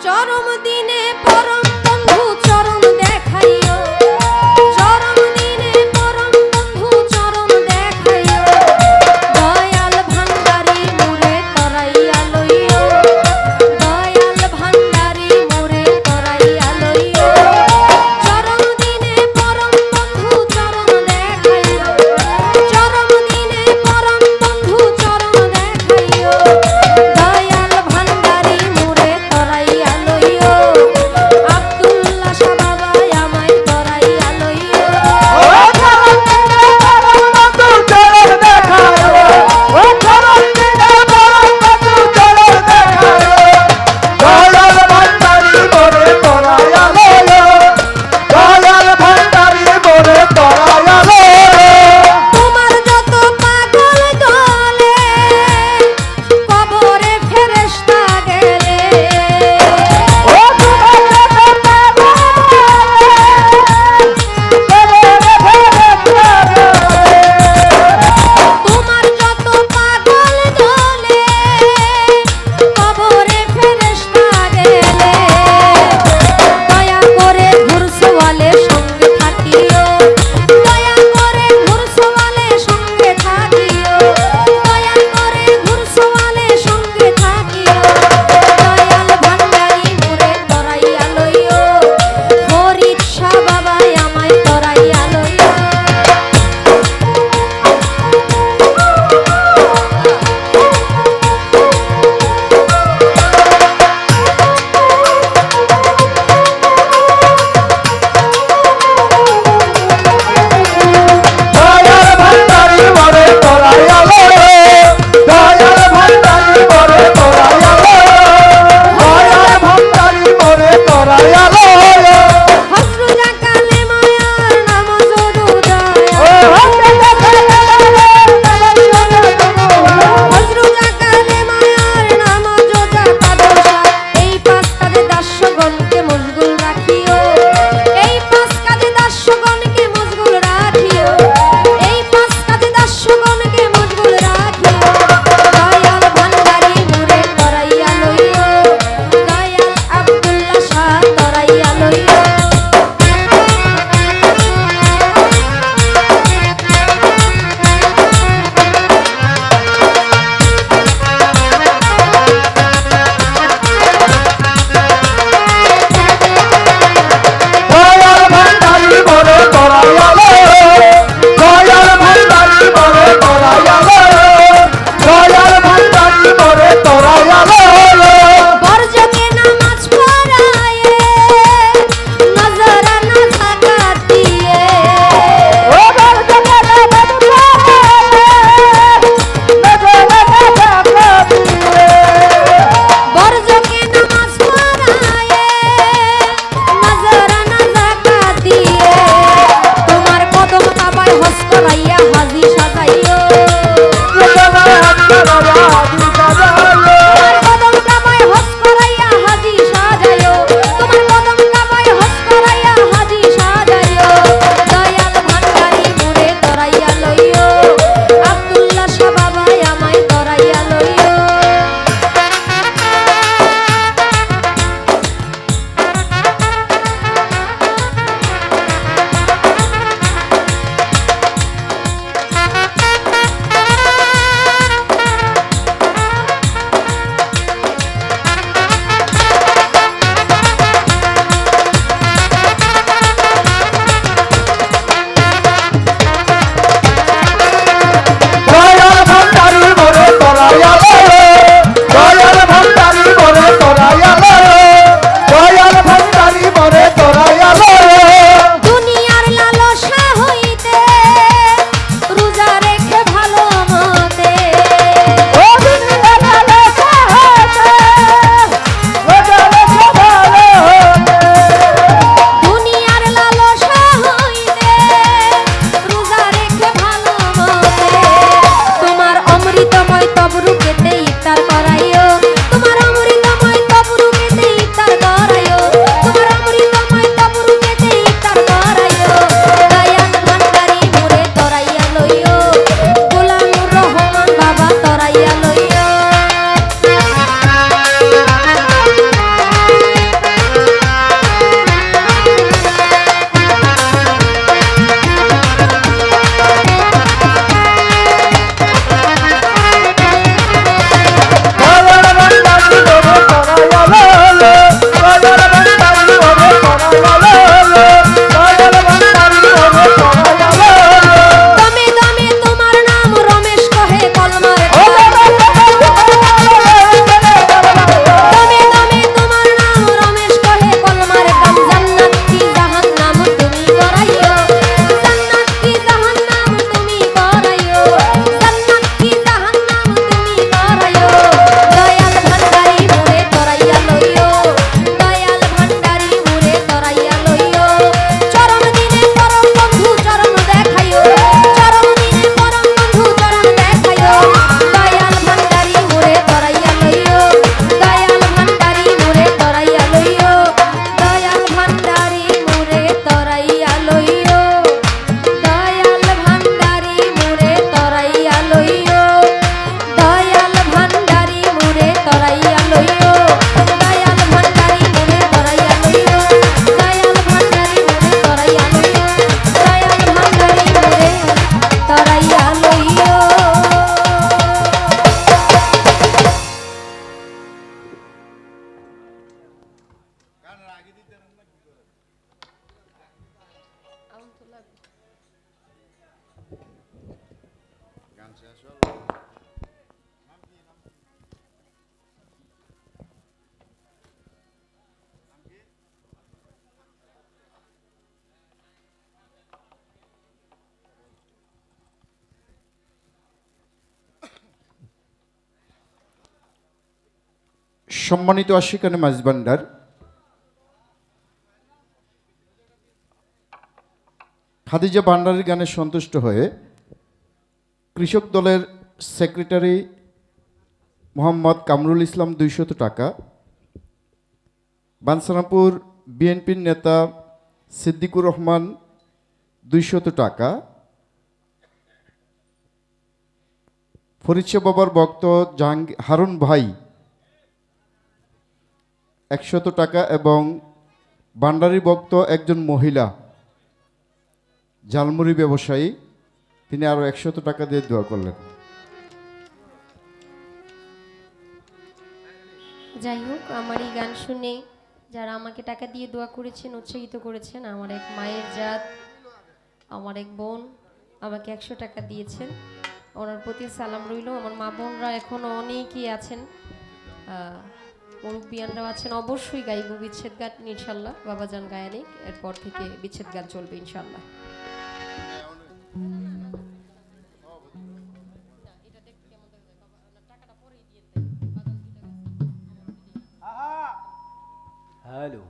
চরম দিনে পরম বন্ধু চরণ দেখাইও, চরম দিনে পরম বন্ধু চরণ দেখাইও, দয়াল ভান্ডারি মোরে তরাইয়া লইও, দয়াল ভান্ডারি মোরে তরাইয়া লইও, চরম দিনে পরম বন্ধু চরণ দেখাইও, চরম দিনে পরম বন্ধু চরণ দেখাইও, দয়াল ভান্ডারি মোরে তরাইয়া লইও, আব্দুল্লাহ শাহ বাবা আমায় সম্মানিত আশিকানে মাঝভান্ডার, খাদিজা ভান্ডারীর গানে সন্তুষ্ট হয়ে কৃষক দলের সেক্রেটারি মোহাম্মদ কামরুল ইসলাম 200 টাকা, বানসারামপুর বিএনপির নেতা সিদ্দিকুর রহমান 200 টাকা, ফরিদশাহ বাবার ভক্ত হারুন ভাই 100 টাকা এবং ভান্ডারী ভক্ত একজন মহিলা ঝালমুড়ি ব্যবসায়ী, তিনি আরো 100 টাকা দিয়ে দোয়া করলেন। যাই হোক, আমার এই গান শুনে যারা আমাকে টাকা দিয়ে দোয়া করেছেন, উৎসাহিত করেছেন, আমার এক মায়ের জাত, আমার এক বোন আমাকে 100 টাকা দিয়েছেন, ওনার প্রতি সালাম রইল। আমার মা বোনরা এখনো অনেকেই আছেন, মুরব্বিয়ানরাও আছেন। অবশ্যই গাইব বিচ্ছেদ গান ইনশাল্লাহ, বাবাজান গায়ানিক, এরপর থেকে বিচ্ছেদ গান চলবে ইনশাল্লাহ। হ্যালো।